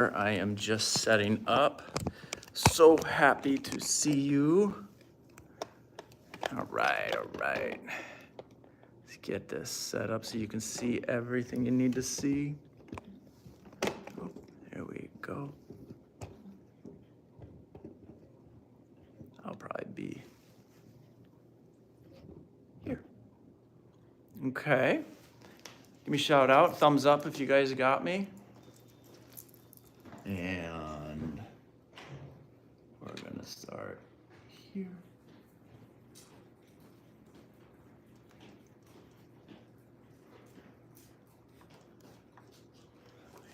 I am just setting up. So happy to see you. All right. Let's get this set up so you can see everything you need to see. Oh, there we go. I'll probably be here. Okay. Give me a shout out, thumbs up if you guys got me. And we're gonna start here.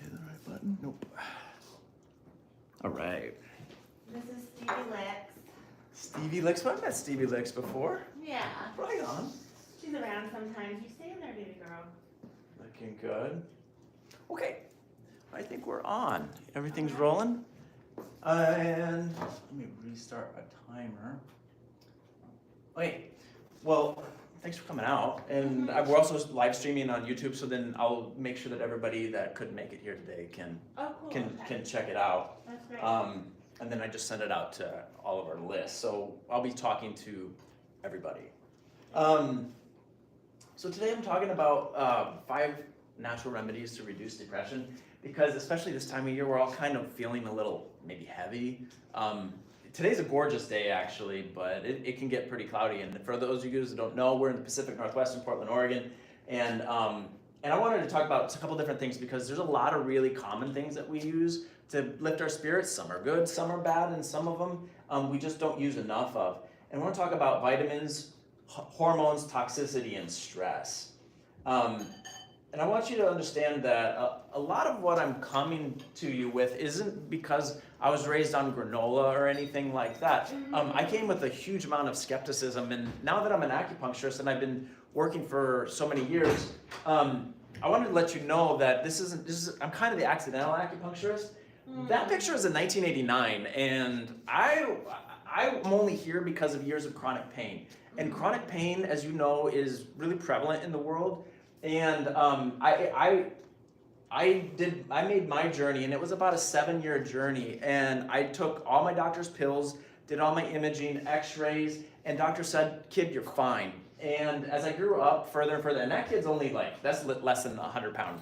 Hit the right button? Nope. All right. This is Stevie Licks. Stevie Licks. Well, I've met Stevie Licks before. Yeah. Right on. She's around sometimes. You stay in there, baby girl. Looking good. Okay. I think we're on. Everything's rolling. And let me restart a timer. Okay. Well, thanks for coming out. And we're also live streaming on YouTube, so then I'll make sure that everybody that couldn't make it here today can check it out. That's great. And then I just send it out to all of our lists. So I'll be talking to everybody. So today I'm talking about 5 natural remedies to reduce depression, because especially this time of year, we're all kind of feeling a little maybe heavy. Today's a gorgeous day actually, but it can get pretty cloudy. And for those of you guys that don't know, we're in the Pacific Northwest in Portland, Oregon. And I wanted to talk about a couple different things, because there's a lot of really common things that we use to lift our spirits. Some are good, some are bad, and some of them we just don't use enough of. And we're gonna talk about vitamins, hormones, toxicity, and stress. And I want you to understand that a lot of what I'm coming to you with isn't because I was raised on granola or anything like that. I came with a huge amount of skepticism, and now that I'm an acupuncturist and I've been working for so many years, I wanted to let you know that I'm kind of the accidental acupuncturist. That picture is in 1989, and I'm only here because of years of chronic pain. And chronic pain, as you know, is really prevalent in the world. And I made my journey, and it was about a 7-year journey. And I took all my doctor's pills, did all my imaging, x-rays, and doctor said, "Kid, you're fine." And as I grew up further and further, and that kid's only that's less than a 100-pound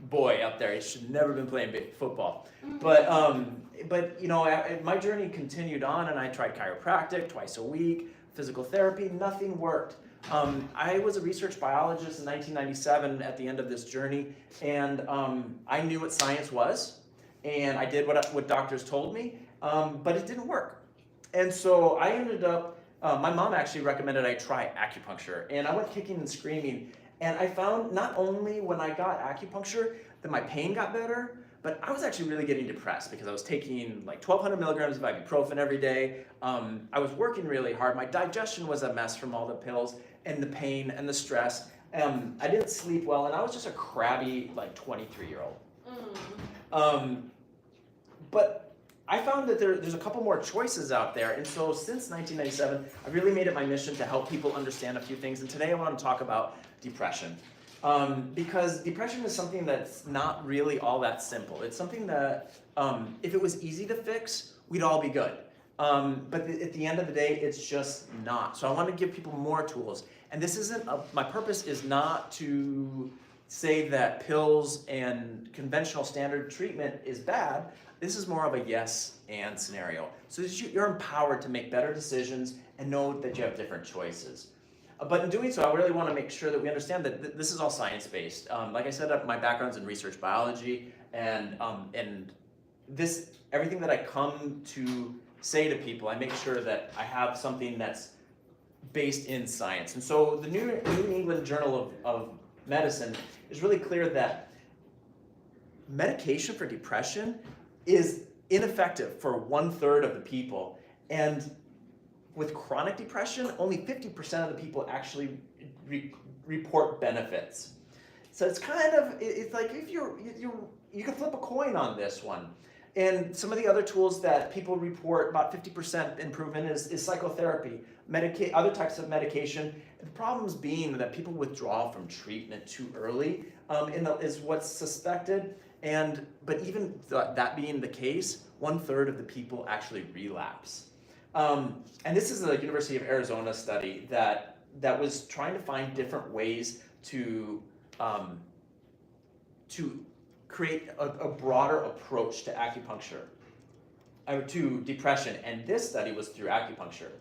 boy up there. He should never been playing football. But you know, my journey continued on, and I tried chiropractic twice a week, physical therapy, nothing worked. I was a research biologist in 1997 at the end of this journey, and I knew what science was, and I did what doctors told me, but it didn't work. And so I ended up, my mom actually recommended I try acupuncture, and I went kicking and screaming, and I found not only when I got acupuncture that my pain got better, but I was actually really getting depressed because I was taking like 1,200 milligrams of ibuprofen every day. I was working really hard. My digestion was a mess from all the pills and the pain and the stress. I didn't sleep well, and I was just a crabby, 23-year-old. But I found that there's a couple more choices out there. And so since 1997, I really made it my mission to help people understand a few things. And today I want to talk about depression. Because depression is something that's not really all that simple. It's something that if it was easy to fix, we'd all be good. But at the end of the day, it's just not. So I want to give people more tools. And this isn't, my purpose is not to say that pills and conventional standard treatment is bad. This is more of a yes and scenario. So you're empowered to make better decisions and know that you have different choices. But in doing so, I really want to make sure that we understand that this is all science-based. Like I said, my background's in research biology, and everything that I come to say to people, I make sure that I have something that's based in science. And so the New England Journal of Medicine is really clear that medication for depression is ineffective for 1/3 of the people. And with chronic depression, only 50% of the people actually report benefits. So it's kind of, it's like if you can flip a coin on this one. And some of the other tools that people report about 50% improvement is psychotherapy, other types of medication. The problems being that people withdraw from treatment too early is what's suspected. But even that being the case, 1/3 of the people actually relapse. And this is a University of Arizona study that was trying to find different ways to create a broader approach to acupuncture, to depression, and this study was through acupuncture.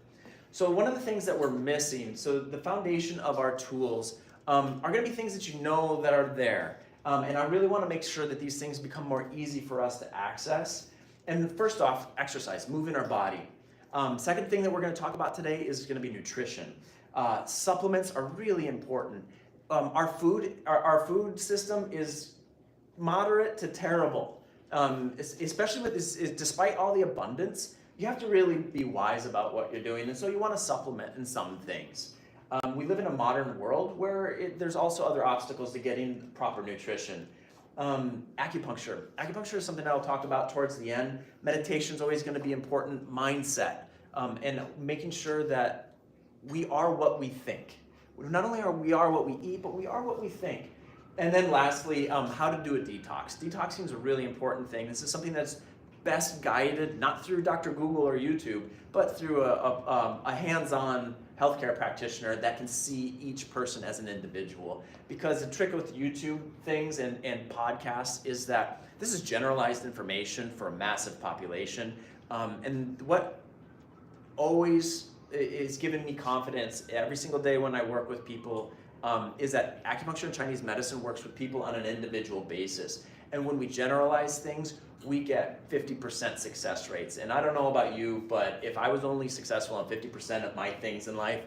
So one of the things that we're missing, so the foundation of our tools are going to be things that you know that are there. And I really want to make sure that these things become more easy for us to access. And first off, exercise, moving our body. Second thing that we're going to talk about today is going to be nutrition. Supplements are really important. Our food system is moderate to terrible, especially with this. Despite all the abundance, you have to really be wise about what you're doing, and so you want to supplement in some things. We live in a modern world where there's also other obstacles to getting proper nutrition. Acupuncture. Acupuncture is something I'll talk about towards the end. Meditation is always going to be important. Mindset, and making sure that we are what we think. Not only are we what we eat, but we are what we think. And then lastly, how to do a detox. Detoxing is a really important thing. This is something that's best guided, not through Dr. Google or YouTube, but through a hands-on healthcare practitioner that can see each person as an individual. Because the trick with YouTube things and podcasts is that this is generalized information for a massive population. And what always is giving me confidence every single day when I work with people is that acupuncture and Chinese medicine works with people on an individual basis. And when we generalize things, we get 50% success rates. And I don't know about you, but if I was only successful on 50% of my things in life,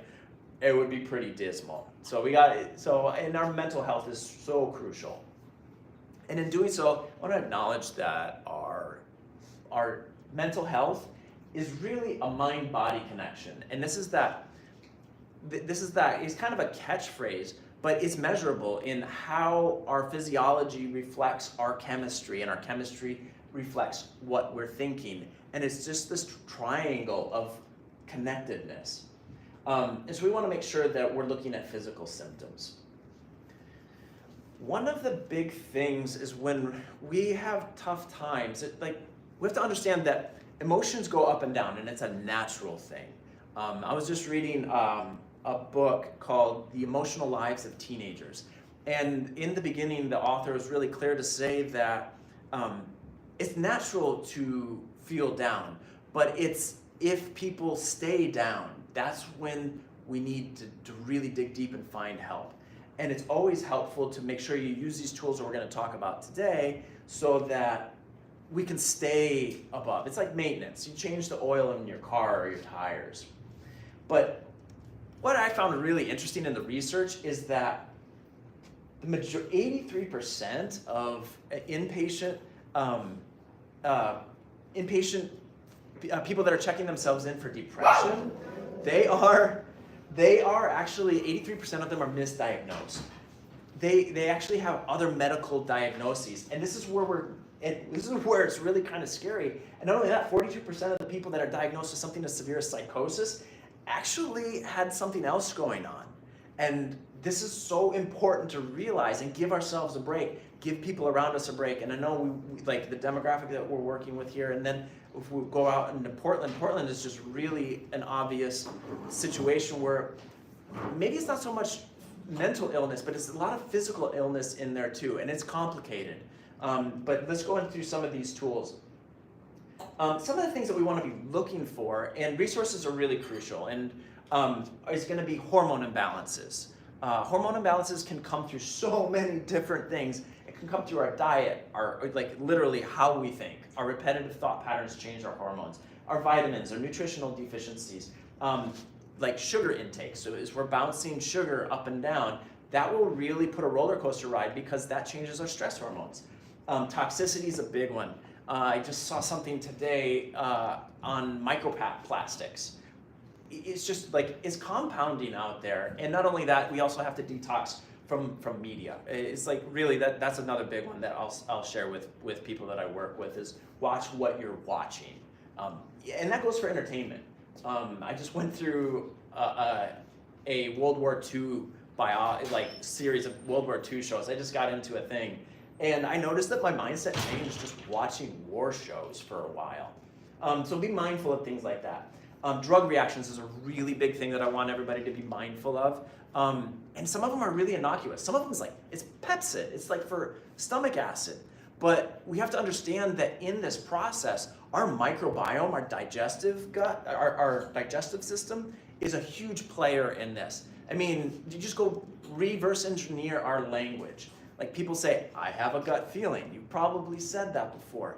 it would be pretty dismal. And our mental health is so crucial. And in doing so, I want to acknowledge that our mental health is really a mind-body connection. And this is it's kind of a catchphrase, but it's measurable in how our physiology reflects our chemistry, and our chemistry reflects what we're thinking. And it's just this triangle of connectedness. And so we want to make sure that we're looking at physical symptoms. One of the big things is when we have tough times, we have to understand that emotions go up and down, and it's a natural thing. I was just reading a book called The Emotional Lives of Teenagers. And in the beginning, the author was really clear to say that it's natural to feel down, but it's if people stay down, that's when we need to really dig deep and find help. And it's always helpful to make sure you use these tools that we're going to talk about today so that we can stay above. It's like maintenance. You change the oil in your car or your tires. But what I found really interesting in the research is that 83% of inpatient people that are checking themselves in for depression, they are actually 83% of them are misdiagnosed. They actually have other medical diagnoses, and this is where it's really kind of scary. And not only that, 42% of the people that are diagnosed with something as severe as psychosis actually had something else going on. And this is so important to realize and give ourselves a break, give people around us a break. And I know we like the demographic that we're working with here, and then if we go out into Portland is just really an obvious situation where maybe it's not so much mental illness, but it's a lot of physical illness in there too, and it's complicated. But let's go into some of these tools. Some of the things that we want to be looking for, and resources are really crucial, and is going to be hormone imbalances. Hormone imbalances can come through so many different things. It can come through our diet, literally how we think. Our repetitive thought patterns change our hormones. Our vitamins, our nutritional deficiencies, like sugar intake. So as we're bouncing sugar up and down, that will really put a roller coaster ride because that changes our stress hormones. Toxicity is a big one. I just saw something today on microplastics. It's just it's compounding out there. And not only that, we also have to detox from media. It's really that's another big one that I'll share with people that I work with is watch what you're watching. And that goes for entertainment. I just went through a World War II series of World War II shows. I just got into a thing. And I noticed that my mindset changed just watching war shows for a while. So be mindful of things like that. Drug reactions is a really big thing that I want everybody to be mindful of. And some of them are really innocuous. Some of them is like, it's Pepsid, it's like for stomach acid. But we have to understand that in this process, our microbiome, our digestive gut, our digestive system is a huge player in this. I mean, you just go reverse engineer our language. Like people say, I have a gut feeling. You probably said that before.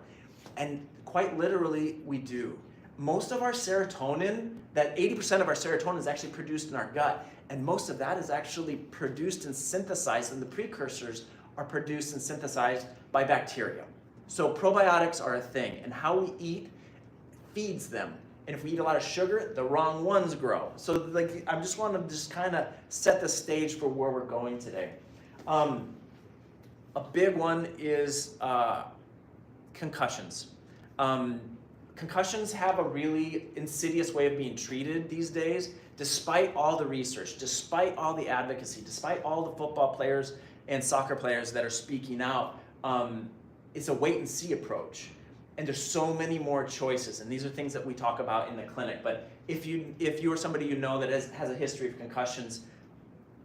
And quite literally, we do. Most of our serotonin, that 80% of our serotonin is actually produced in our gut. And most of that is actually produced and synthesized, and the precursors are produced and synthesized by bacteria. So probiotics are a thing, and how we eat feeds them. And if we eat a lot of sugar, the wrong ones grow. So like, I just want to just kind of set the stage for where we're going today. A big one is concussions. Concussions have a really insidious way of being treated these days, despite all the research, despite all the advocacy, despite all the football players and soccer players that are speaking out. It's a wait and see approach. And there's so many more choices, and these are things that we talk about in the clinic. But if you are somebody you know that has a history of concussions,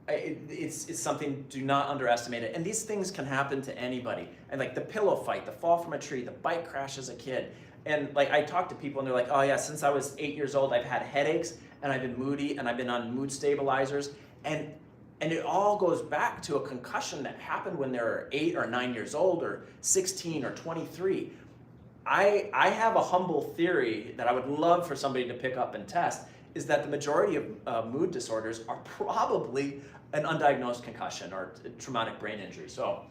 it's something, do not underestimate it. And these things can happen to anybody. And like the pillow fight, the fall from a tree, the bike crash as a kid. And like I talk to people and they're like, oh yeah, since I was 8 years old, I've had headaches and I've been moody and I've been on mood stabilizers. And it all goes back to a concussion that happened when they were 8 or 9 years old or 16 or 23. I have a humble theory that I would love for somebody to pick up and test, is that the majority of mood disorders are probably an undiagnosed concussion or traumatic brain injury. So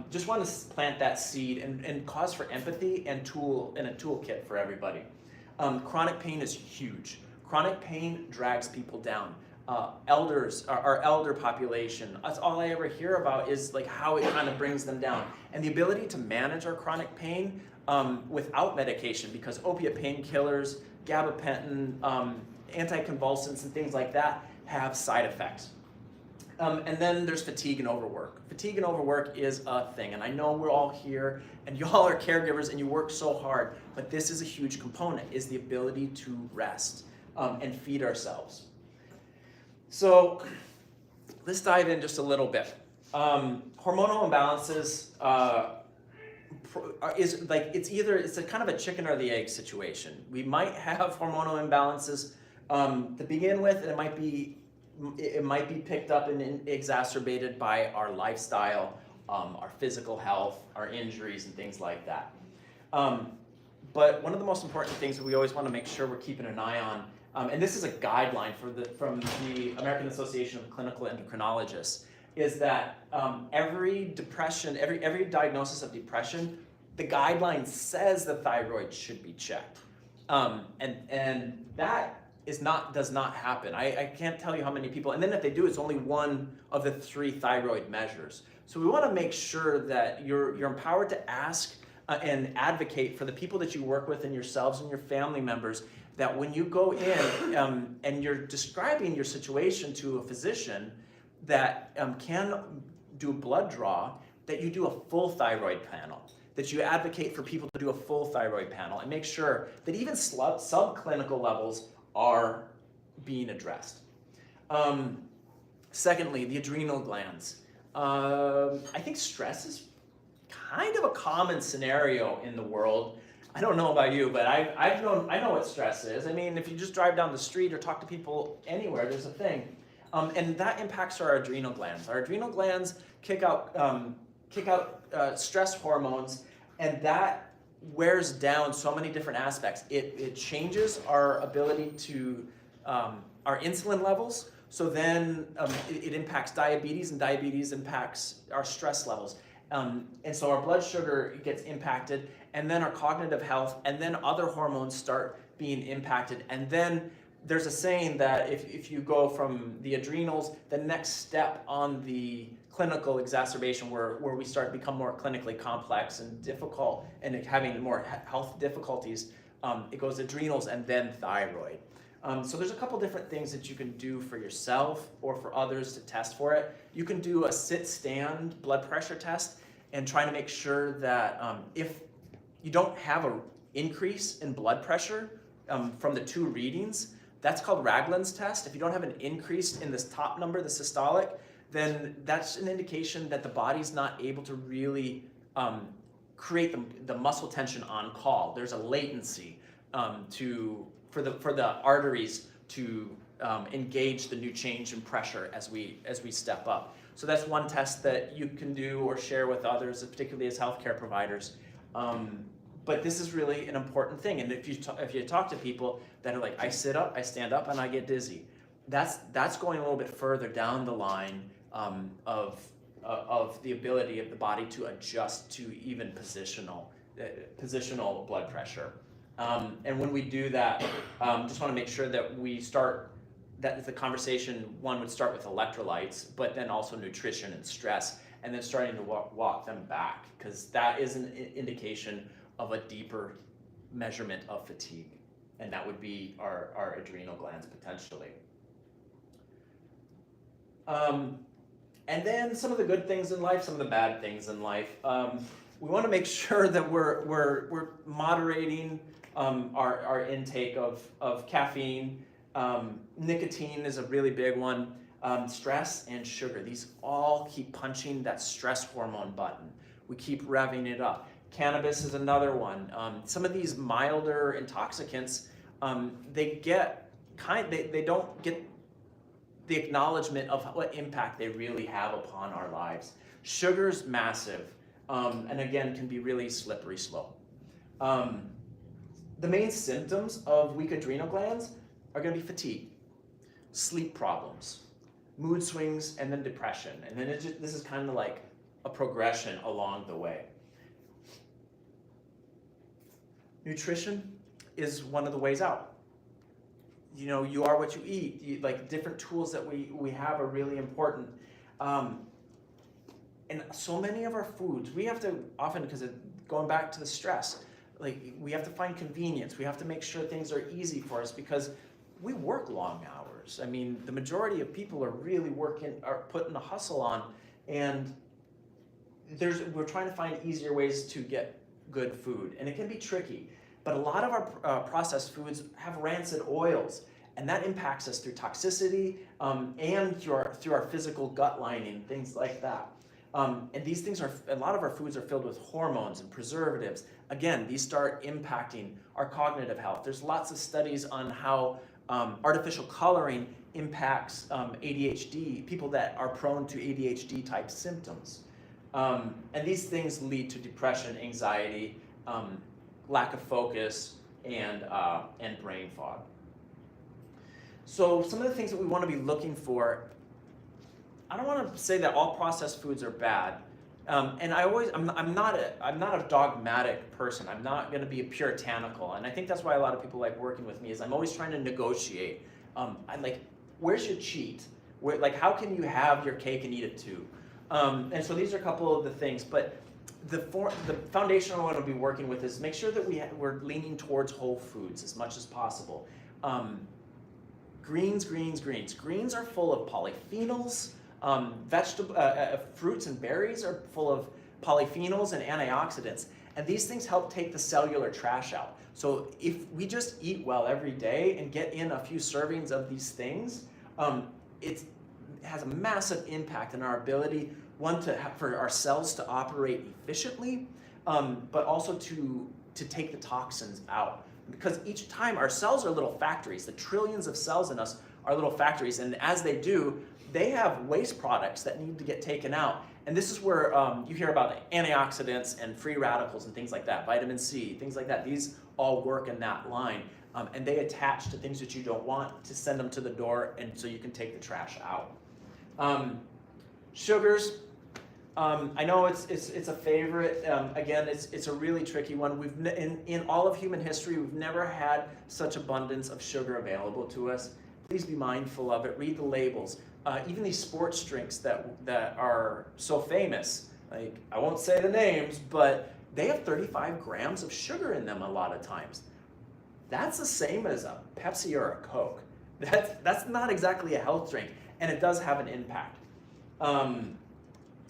just want to plant that seed and cause for empathy and a toolkit for everybody. Chronic pain is huge. Chronic pain drags people down. Elders, our elder population, that's all I ever hear about is like how it kind of brings them down. And the ability to manage our chronic pain without medication, because opiate painkillers, gabapentin, anticonvulsants and things like that have side effects. And then there's fatigue and overwork. Fatigue and overwork is a thing, and I know we're all here, and y'all are caregivers, and you work so hard, but this is a huge component, is the ability to rest and feed ourselves. So let's dive in just a little bit. Hormonal imbalances it's a kind of a chicken or the egg situation. We might have hormonal imbalances to begin with, and it might be picked up and exacerbated by our lifestyle, our physical health, our injuries, and things like that. But one of the most important things that we always want to make sure we're keeping an eye on, and this is a guideline from the American Association of Clinical Endocrinologists, is that every diagnosis of depression, the guideline says the thyroid should be checked, and that does not happen. I can't tell you how many people, and then if they do, it's only one of the 3 thyroid measures. So we want to make sure that you're empowered to ask and advocate for the people that you work with and yourselves and your family members, that when you go in and you're describing your situation to a physician that can do a blood draw, that you do a full thyroid panel, that you advocate for people to do a full thyroid panel and make sure that even subclinical levels are being addressed. Secondly, the adrenal glands. I think stress is kind of a common scenario in the world. I don't know about you, but I know what stress is. I mean, if you just drive down the street or talk to people anywhere, there's a thing. And that impacts our adrenal glands. Our adrenal glands kick out stress hormones, and that wears down so many different aspects. It changes our ability to, our insulin levels, so then it impacts diabetes, and diabetes impacts our stress levels. And so our blood sugar gets impacted, and then our cognitive health, and then other hormones start being impacted. And then there's a saying that if you go from the adrenals, the next step on the clinical exacerbation where we start to become more clinically complex and difficult and having more health difficulties, it goes adrenals and then thyroid. So there's a couple different things that you can do for yourself or for others to test for it. You can do a sit-stand blood pressure test, and trying to make sure that if you don't have an increase in blood pressure from the 2 readings, that's called Ragland's test. If you don't have an increase in this top number, the systolic, then that's an indication that the body's not able to really create the muscle tension on call. There's a latency for the arteries to engage the new change in pressure as we step up. So that's one test that you can do or share with others, particularly as healthcare providers. But this is really an important thing. And if you talk to people that are like, I sit up, I stand up, and I get dizzy, that's going a little bit further down the line of the ability of the body to adjust to even positional blood pressure. And when we do that, just want to make sure that we start, that the conversation, one would start with electrolytes, but then also nutrition and stress, and then starting to walk them back, because that is an indication of a deeper measurement of fatigue, and that would be our adrenal glands potentially. And then some of the good things in life, some of the bad things in life. We want to make sure that we're moderating our intake of caffeine. Nicotine is a really big one. Stress and sugar, these all keep punching that stress hormone button. We keep revving it up. Cannabis is another one. Some of these milder intoxicants, they don't get the acknowledgement of what impact they really have upon our lives. Sugar's massive, and again, can be really slippery slope. The main symptoms of weak adrenal glands are going to be fatigue, sleep problems, mood swings, and then depression. And then this is kind of like a progression along the way. Nutrition is one of the ways out. You know, you are what you eat. Like different tools that we have are really important. And so many of our foods, we have to often, because going back to the stress, like we have to find convenience. We have to make sure things are easy for us because we work long hours. I mean, the majority of people are really putting a hustle on, and we're trying to find easier ways to get good food, and it can be tricky. But a lot of our processed foods have rancid oils, and that impacts us through toxicity and through our physical gut lining, things like that. And these things a lot of our foods are filled with hormones and preservatives. Again, these start impacting our cognitive health. There's lots of studies on how artificial coloring impacts ADHD, people that are prone to ADHD type symptoms. And these things lead to depression, anxiety, lack of focus, and brain fog. So some of the things that we want to be looking for, I don't want to say that all processed foods are bad, and I'm not a dogmatic person. I'm not going to be a puritanical, and I think that's why a lot of people like working with me. Is I'm always trying to negotiate. I'm like, where's your cheat? How can you have your cake and eat it too? And so these are a couple of the things, but the foundation I want to be working with is make sure that we're leaning towards whole foods as much as possible. Greens. Greens are full of polyphenols. Fruits and berries are full of polyphenols and antioxidants, and these things help take the cellular trash out. So if we just eat well every day and get in a few servings of these things, it has a massive impact on our ability, for our cells to operate efficiently, but also to take the toxins out. Because each time our cells are little factories, the trillions of cells in us are little factories, and as they do, they have waste products that need to get taken out. And this is where you hear about antioxidants and free radicals and things like that, vitamin C, things like that. These all work in that line. And they attach to things that you don't want to send them to the door, and so you can take the trash out. Sugars, I know it's a favorite. Again, it's a really tricky one. In all of human history, we've never had such abundance of sugar available to us. Please be mindful of it. Read the labels. Even these sports drinks that are so famous, like I won't say the names, but they have 35 grams of sugar in them a lot of times. That's the same as a Pepsi or a Coke. That's not exactly a health drink, and it does have an impact. And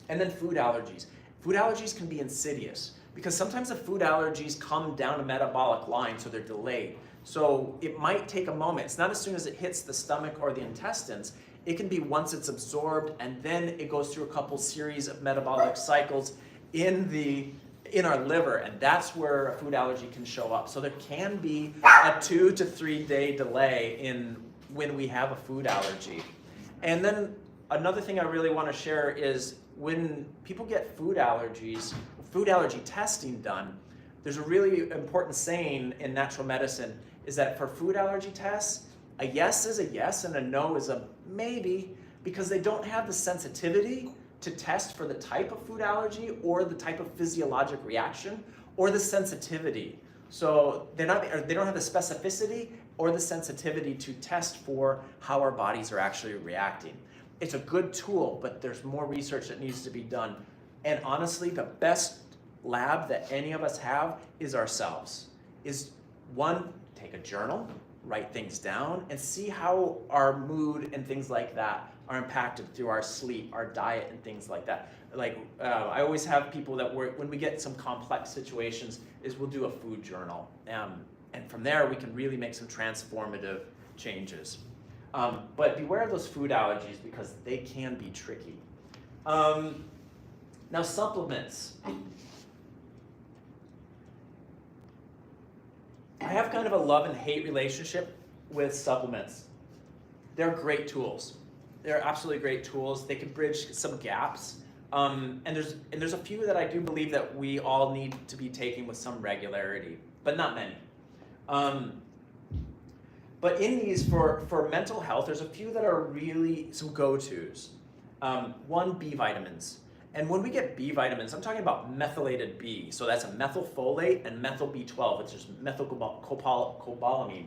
then food allergies. Food allergies can be insidious because sometimes the food allergies come down a metabolic line, so they're delayed. So it might take a moment. It's not as soon as it hits the stomach or the intestines. It can be once it's absorbed, and then it goes through a couple series of metabolic cycles in our liver, and that's where a food allergy can show up. So there can be a 2 to 3 day delay in when we have a food allergy. And then another thing I really want to share is when people get food allergy testing done, there's a really important saying in natural medicine is that for food allergy tests, a yes is a yes and a no is a maybe, because they don't have the sensitivity to test for the type of food allergy or the type of physiologic reaction or the sensitivity. So they don't have the specificity or the sensitivity to test for how our bodies are actually reacting. It's a good tool, but there's more research that needs to be done. And honestly, the best lab that any of us have is ourselves. Is one, take a journal, write things down, and see how our mood and things like that are impacted through our sleep, our diet, and things like that. Like I always have people that when we get some complex situations, is we'll do a food journal, and from there we can really make some transformative changes. But beware of those food allergies because they can be tricky. Now supplements. I have kind of a love and hate relationship with supplements. They're great tools. They're absolutely great tools. They can bridge some gaps. And there's a few that I do believe that we all need to be taking with some regularity, but not many. But in these, for mental health, there's a few that are really some go-tos. One, B vitamins. And when we get B vitamins, I'm talking about methylated B. So that's a methylfolate and methyl B12, which is methylcobalamin.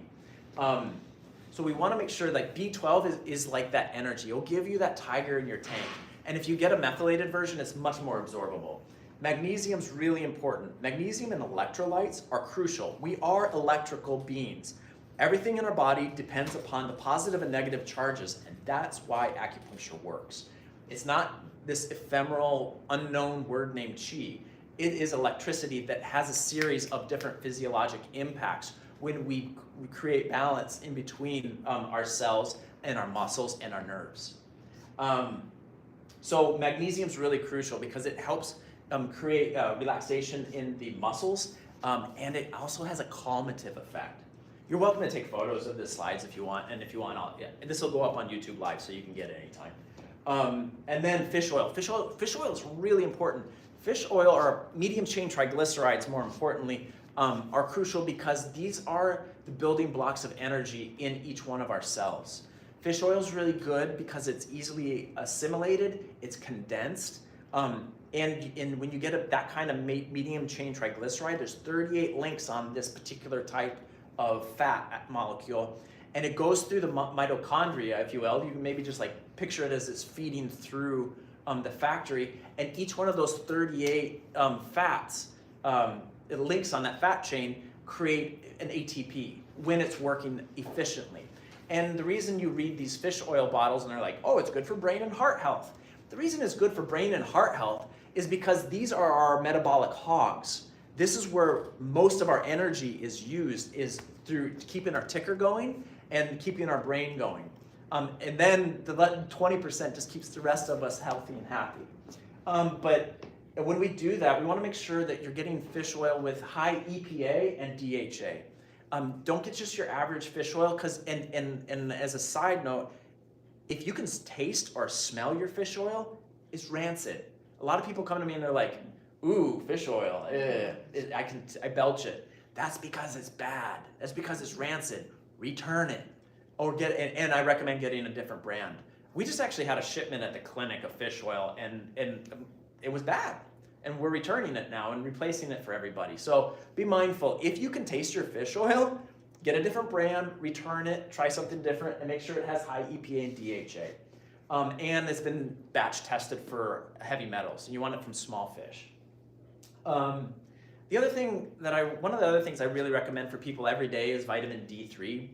So we want to make sure that B12 is like that energy. It'll give you that tiger in your tank. And if you get a methylated version, it's much more absorbable. Magnesium's really important. Magnesium and electrolytes are crucial. We are electrical beings. Everything in our body depends upon the positive and negative charges, and that's why acupuncture works. It's not this ephemeral, unknown word named chi. It is electricity that has a series of different physiologic impacts when we create balance in between our cells and our muscles and our nerves. So magnesium is really crucial because it helps create relaxation in the muscles, and it also has a calmative effect. You're welcome to take photos of the slides if you want, and if you want, this will go up on YouTube Live, so you can get it anytime. And then fish oil. Fish oil is really important. Fish oil, or medium chain triglycerides more importantly, are crucial because these are the building blocks of energy in each one of our cells. Fish oil is really good because it's easily assimilated, it's condensed, and when you get that kind of medium chain triglyceride, there's 38 links on this particular type of fat molecule, and it goes through the mitochondria, if you will. You can maybe just like picture it as it's feeding through the factory, and each one of those 38 fats, links on that fat chain, create an ATP when it's working efficiently. And the reason you read these fish oil bottles and they're like, oh, it's good for brain and heart health. The reason it's good for brain and heart health is because these are our metabolic hogs. This is where most of our energy is used, is through keeping our ticker going and keeping our brain going. And then the 20% just keeps the rest of us healthy and happy. But when we do that, we want to make sure that you're getting fish oil with high EPA and DHA. Don't get just your average fish oil, because, and as a side note, if you can taste or smell your fish oil, it's rancid. A lot of people come to me and they're like, ooh, fish oil, I belch it. That's because it's bad. That's because it's rancid. Return it. Or and I recommend getting a different brand. We just actually had a shipment at the clinic of fish oil, and it was bad. And we're returning it now and replacing it for everybody. So be mindful. If you can taste your fish oil, get a different brand, return it, try something different, and make sure it has high EPA and DHA. And it's been batch tested for heavy metals, and you want it from small fish. One of the other things I really recommend for people every day is vitamin D3.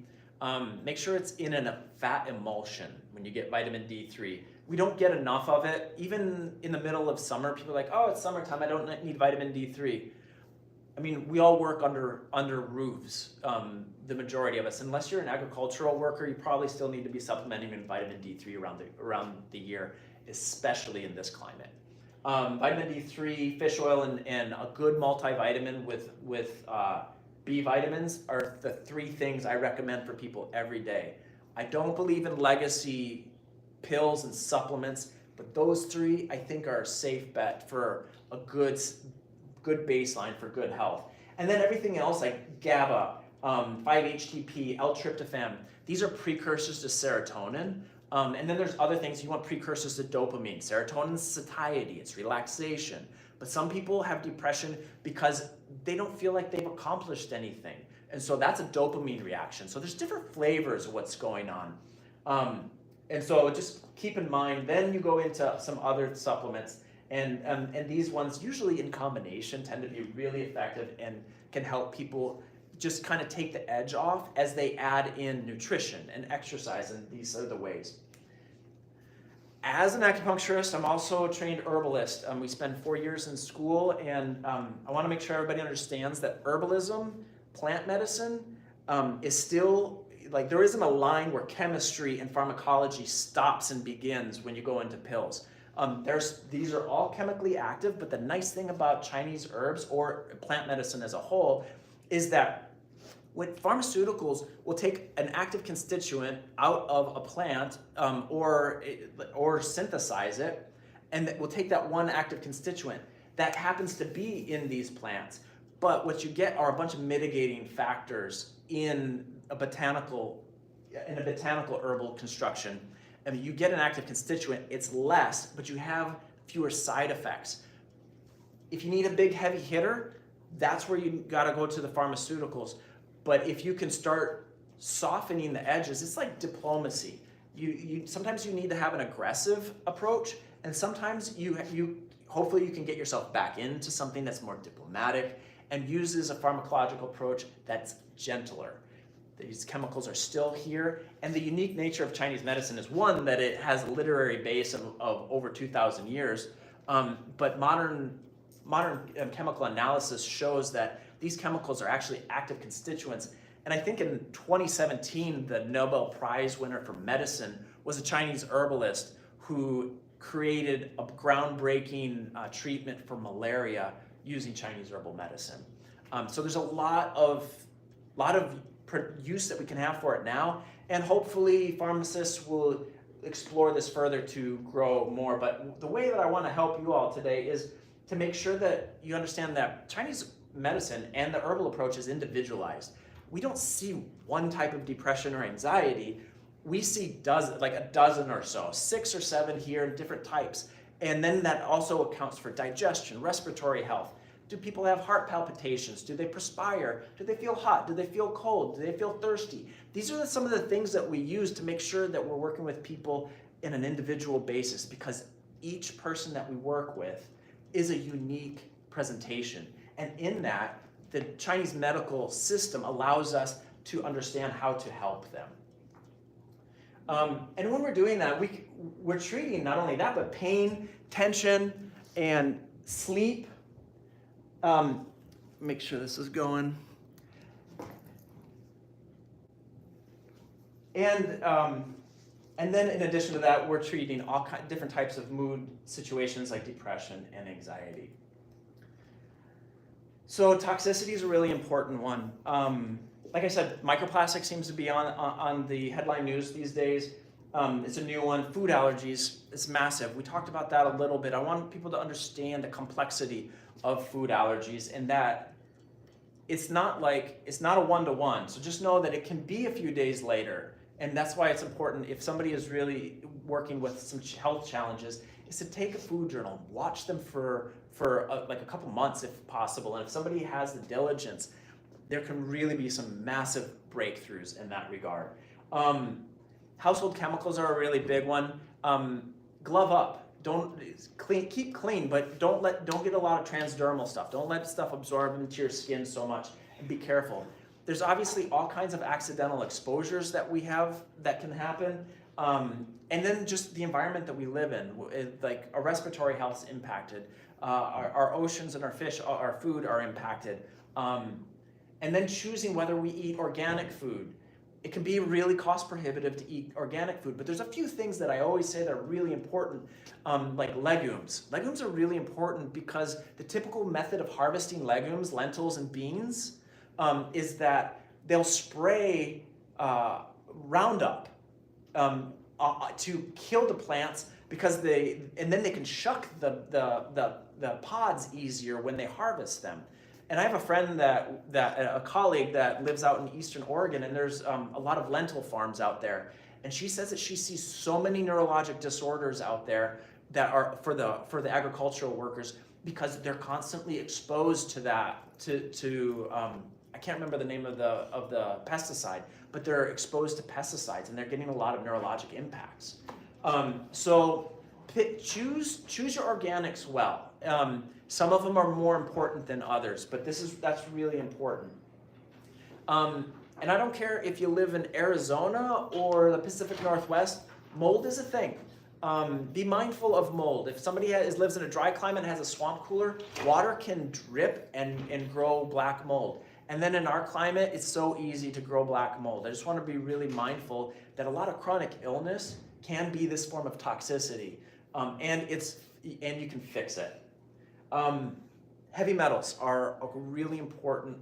Make sure it's in a fat emulsion when you get vitamin D3. we don't get enough of it. Even in the middle of summer, people are like, oh, it's summertime, I don't need vitamin D3. I mean, we all work under roofs, the majority of us. Unless you're an agricultural worker, you probably still need to be supplementing in vitamin D3 around the year, especially in this climate. Vitamin D3, fish oil, and a good multivitamin with B vitamins are the 3 things I recommend for people every day. I don't believe in legacy pills and supplements, but those 3 I think are a safe bet for a good baseline for good health. And then everything else like GABA, 5-HTP, L-tryptophan, these are precursors to serotonin. And then there's other things, you want precursors to dopamine. Serotonin's satiety, it's relaxation. But some people have depression because they don't feel like they've accomplished anything. And so that's a dopamine reaction. So there's different flavors of what's going on. And so just keep in mind, then you go into some other supplements. And these ones, usually in combination, tend to be really effective and can help people just kind of take the edge off as they add in nutrition and exercise, and these are the ways. As an acupuncturist, I'm also a trained herbalist. We spend 4 years in school, and I want to make sure everybody understands that herbalism, plant medicine, is still, like, there isn't a line where chemistry and pharmacology stops and begins when you go into pills. These are all chemically active, but the nice thing about Chinese herbs or plant medicine as a whole is that with pharmaceuticals, we'll take an active constituent out of a plant or synthesize it, and we'll take that one active constituent that happens to be in these plants. But what you get are a bunch of mitigating factors in a botanical herbal construction. I mean, you get an active constituent, it's less, but you have fewer side effects. If you need a big heavy hitter, that's where you gotta go to the pharmaceuticals. But if you can start softening the edges, it's like diplomacy. Sometimes you need to have an aggressive approach, and sometimes hopefully you can get yourself back into something that's more diplomatic and uses a pharmacological approach that's gentler. These chemicals are still here, and the unique nature of Chinese medicine is, one, that it has a literary base of over 2,000 years, but modern chemical analysis shows that these chemicals are actually active constituents. And I think in 2017, the Nobel Prize winner for medicine was a Chinese herbalist who created a groundbreaking treatment for malaria using Chinese herbal medicine. So there's a lot of use that we can have for it now, and hopefully pharmacists will explore this further to grow more. But the way that I want to help you all today is to make sure that you understand that Chinese medicine and the herbal approach is individualized. We don't see one type of depression or anxiety. We see like a dozen or so, 6 or 7 here in different types. And then that also accounts for digestion, respiratory health. Do people have heart palpitations? Do they perspire? Do they feel hot? Do they feel cold? Do they feel thirsty? These are some of the things that we use to make sure that we're working with people in an individual basis, because each person that we work with is a unique presentation. And in that, the Chinese medical system allows us to understand how to help them. And when we're doing that, we're treating not only that, but pain, tension, and sleep. Make sure this is going. And then in addition to that, we're treating all different types of mood situations like depression and anxiety. So toxicity is a really important one. Like I said, microplastic seems to be on the headline news these days. It's a new one. Food allergies is massive. We talked about that a little bit. I want people to understand the complexity of food allergies, and that it's not a one-to-one. So just know that it can be a few days later. And that's why it's important, if somebody is really working with some health challenges, is to take a food journal, watch them for like a couple months if possible. And if somebody has the diligence, there can really be some massive breakthroughs in that regard. Household chemicals are a really big one. Glove up. Keep clean, but don't get a lot of transdermal stuff. Don't let stuff absorb into your skin so much, and be careful. There's obviously all kinds of accidental exposures that we have that can happen. And then just the environment that we live in, like our respiratory health is impacted, our oceans and our fish, our food are impacted. And then choosing whether we eat organic food. It can be really cost prohibitive to eat organic food, but there's a few things that I always say that are really important, like legumes. Legumes are really important because the typical method of harvesting legumes, lentils and beans, is that they'll spray Roundup to kill the plants because and then they can shuck the pods easier when they harvest them. And I have a friend a colleague that lives out in Eastern Oregon, and there's a lot of lentil farms out there. And she says that she sees so many neurologic disorders out there that are for the agricultural workers because they're constantly exposed to that, I can't remember the name of the pesticide, but they're exposed to pesticides and they're getting a lot of neurologic impacts. So choose your organics well. Some of them are more important than others, but that's really important. And I don't care if you live in Arizona or the Pacific Northwest, mold is a thing. Be mindful of mold. If somebody lives in a dry climate and has a swamp cooler, water can drip and grow black mold. And then in our climate, it's so easy to grow black mold. I just want to be really mindful that a lot of chronic illness can be this form of toxicity, and you can fix it. Heavy metals are really important.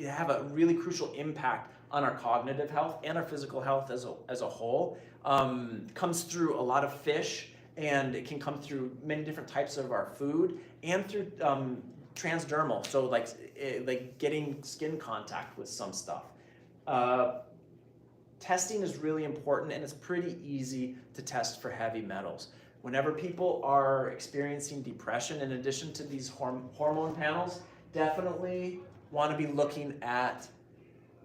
Have a really crucial impact on our cognitive health and our physical health as a whole. Comes through a lot of fish, and it can come through many different types of our food and through transdermal, so like getting skin contact with some stuff. Testing is really important, and it's pretty easy to test for heavy metals. Whenever people are experiencing depression, in addition to these hormone panels, definitely want to be looking at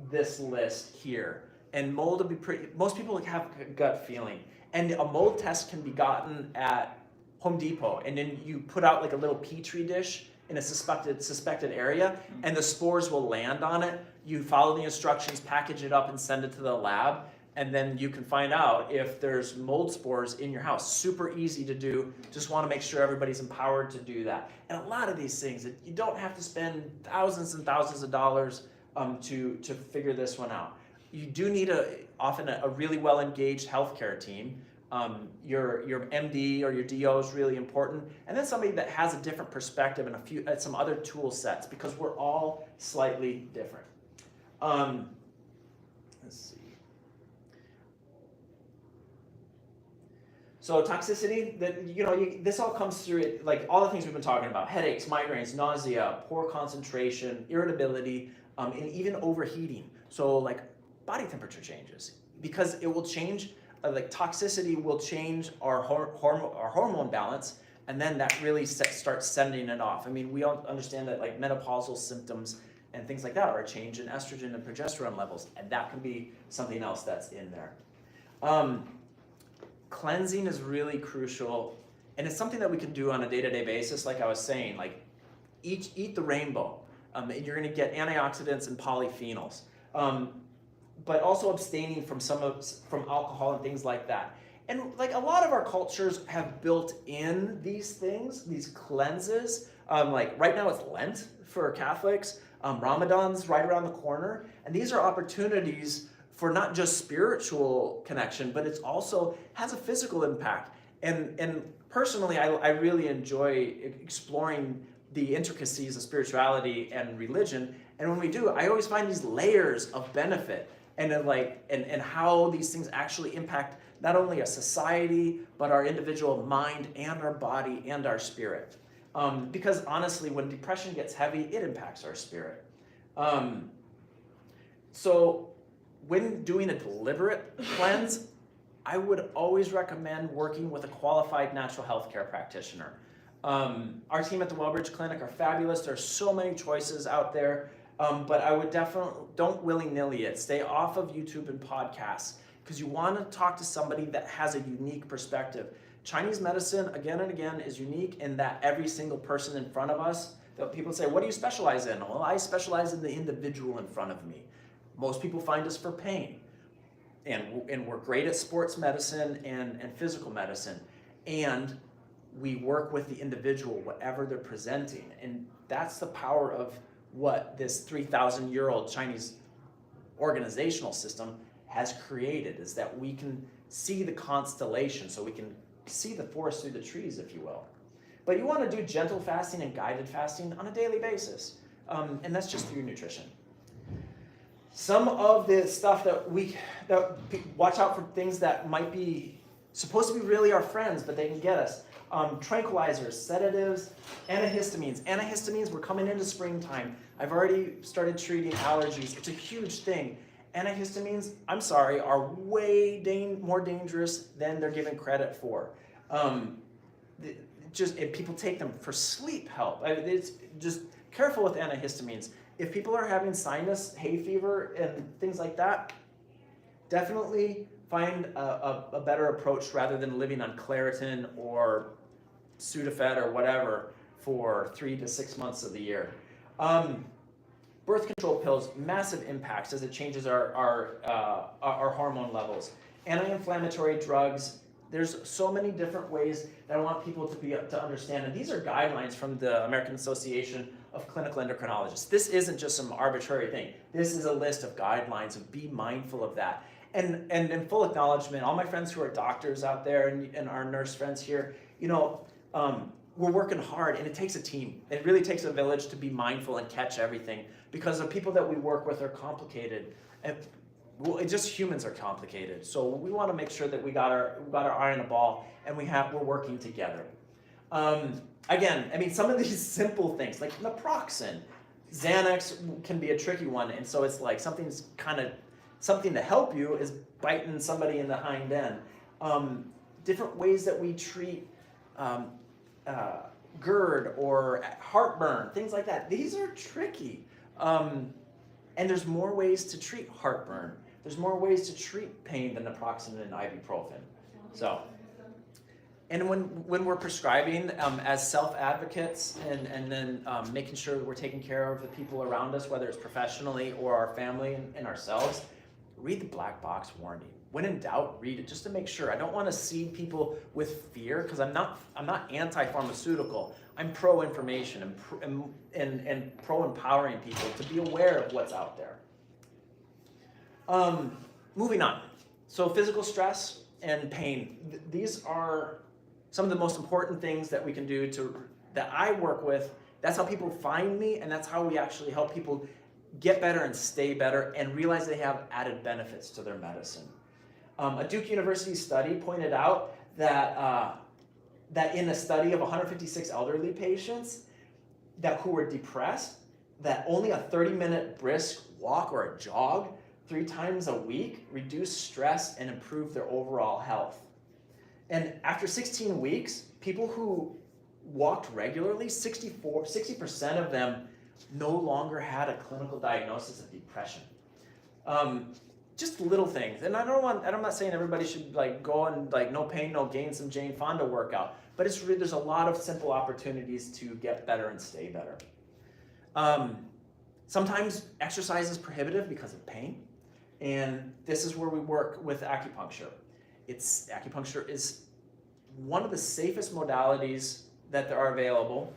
this list here. And mold will be most people have a gut feeling. And a mold test can be gotten at Home Depot. And then you put out like a little petri dish in a suspected area, and the spores will land on it. You follow the instructions, package it up, and send it to the lab. And then you can find out if there's mold spores in your house. Super easy to do. Just want to make sure everybody's empowered to do that. And a lot of these things, you don't have to spend thousands and thousands of dollars to figure this one out. You do need often a really well-engaged healthcare team. Your MD or your DO is really important. And then somebody that has a different perspective and some other tool sets, because we're all slightly different. Let's see. So toxicity, this all comes through it, like all the things we've been talking about: headaches, migraines, nausea, poor concentration, irritability, and even overheating. So like body temperature changes, because it will change. Like toxicity will change our hormone balance, and then that really starts sending it off. I mean, we all understand that like menopausal symptoms and things like that are a change in estrogen and progesterone levels, and that can be something else that's in there. Cleansing is really crucial, and it's something that we can do on a day-to-day basis. Like I was saying, like eat the rainbow. You're going to get antioxidants and polyphenols, but also abstaining from from alcohol and things like that. And like a lot of our cultures have built in these things, these cleanses. Like right now it's Lent for Catholics. Ramadan's right around the corner, and these are opportunities for not just spiritual connection, but it's also has a physical impact. And personally, I really enjoy exploring the intricacies of spirituality and religion. And when we do, I always find these layers of benefit and how these things actually impact not only a society, but our individual mind and our body and our spirit. Because honestly, when depression gets heavy, it impacts our spirit. So when doing a deliberate cleanse, I would always recommend working with a qualified natural health care practitioner. Our team at the WellBridge Clinic are fabulous. There's so many choices out there, but I would definitely, don't willy-nilly it. Stay off of YouTube and podcasts, because you want to talk to somebody that has a unique perspective. Chinese medicine, again and again, is unique in that every single person in front of us, that people say, what do you specialize in? Well, I specialize in the individual in front of me. Most people find us for pain. and we're great at sports medicine and physical medicine. And we work with the individual, whatever they're presenting. And that's the power of what this 3,000-year-old Chinese organizational system has created, is that we can see the constellation, so we can see the forest through the trees, if you will. But you want to do gentle fasting and guided fasting on a daily basis. And that's just through your nutrition. Some of the stuff watch out for things that might be supposed to be really our friends, but they can get us. Tranquilizers, sedatives, antihistamines. Antihistamines, we're coming into springtime. I've already started treating allergies. It's a huge thing. Antihistamines, I'm sorry, are way more dangerous than they're given credit for. If people take them for sleep help. It's just careful with antihistamines. If people are having sinus, hay fever, and things like that, definitely find a better approach rather than living on Claritin or Sudafed or whatever for 3 to 6 months of the year. Birth control pills, massive impacts as it changes our hormone levels. Anti-inflammatory drugs, there's so many different ways that I want people to understand. And these are guidelines from the American Association of Clinical Endocrinologists. This isn't just some arbitrary thing. This is a list of guidelines, and be mindful of that. And in full acknowledgement, all my friends who are doctors out there and our nurse friends here, we're working hard, and it takes a team. It really takes a village to be mindful and catch everything, because the people that we work with are complicated. And just humans are complicated. So we want to make sure that we got our eye on the ball, and we're working together. Again, some of these simple things like naproxen, Xanax can be a tricky one, and so it's like something to help you is biting somebody in the hind end. Different ways that we treat GERD or heartburn, things like that. These are tricky. And there's more ways to treat heartburn. There's more ways to treat pain than naproxen and ibuprofen. So, and when we're prescribing as self-advocates and then making sure that we're taking care of the people around us, whether it's professionally or our family and ourselves, read the black box warning. When in doubt, read it just to make sure. I don't want to seed people with fear, because I'm not anti-pharmaceutical. I'm pro-information and pro-empowering people to be aware of what's out there. Moving on. So physical stress and pain. These are some of the most important things that we can do that I work with. That's how people find me, and that's how we actually help people get better and stay better and realize they have added benefits to their medicine. A Duke University study pointed out that in a study of 156 elderly patients who were depressed, that only a 30-minute brisk walk or a jog 3 times a week reduced stress and improved their overall health. And after 16 weeks, people who walked regularly, 60% of them no longer had a clinical diagnosis of depression. Just little things. And I'm not saying everybody should go and no pain, no gain, some Jane Fonda workout, but there's a lot of simple opportunities to get better and stay better. Sometimes exercise is prohibitive because of pain, and this is where we work with acupuncture. Acupuncture is one of the safest modalities that are available,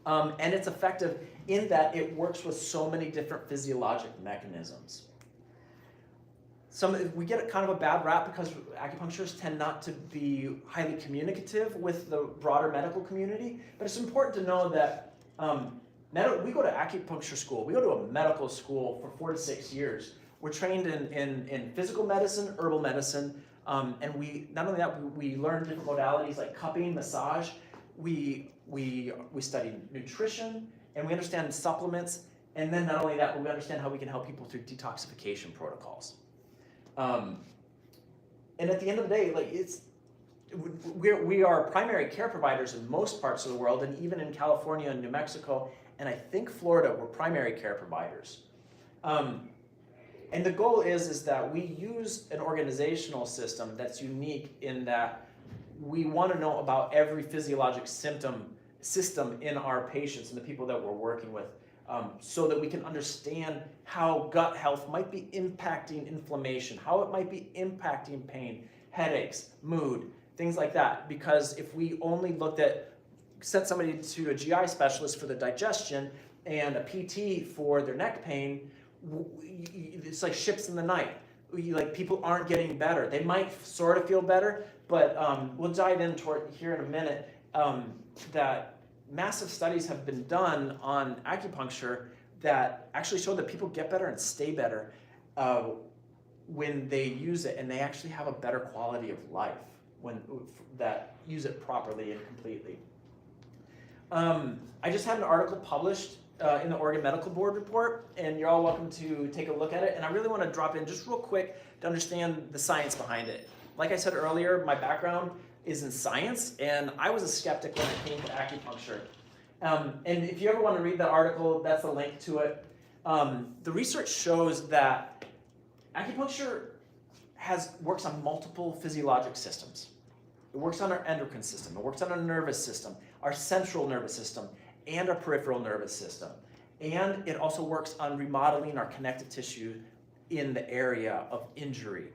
and it's effective in that it works with so many different physiologic mechanisms. We get kind of a bad rap because acupuncturists tend not to be highly communicative with the broader medical community, but it's important to know that we go to acupuncture school. We go to a medical school for 4 to 6 years. We're trained in physical medicine, herbal medicine, and not only that, we learn different modalities like cupping, massage. We study nutrition, and we understand supplements, and then not only that, but we understand how we can help people through detoxification protocols. And at the end of the day, we are primary care providers in most parts of the world, and even in California and New Mexico, and I think Florida, we're primary care providers. And the goal is that we use an organizational system that's unique in that we want to know about every physiologic system in our patients and the people that we're working with. so that we can understand how gut health might be impacting inflammation, how it might be impacting pain, headaches, mood, things like that. Because if we only sent somebody to a GI specialist for the digestion and a PT for their neck pain, it's like ships in the night. People aren't getting better. They might sort of feel better, but we'll dive into it here in a minute, that massive studies have been done on acupuncture that actually show that people get better and stay better when they use it, and they actually have a better quality of life when that use it properly and completely. I just had an article published in the Oregon Medical Board report, and you're all welcome to take a look at it. And I really want to drop in just real quick to understand the science behind it. Like I said earlier, my background is in science, and I was a skeptic when it came to acupuncture. And if you ever want to read that article, that's the link to it. The research shows that acupuncture works on multiple physiologic systems. It works on our endocrine system, it works on our nervous system, our central nervous system, and our peripheral nervous system. And it also works on remodeling our connective tissue in the area of injury.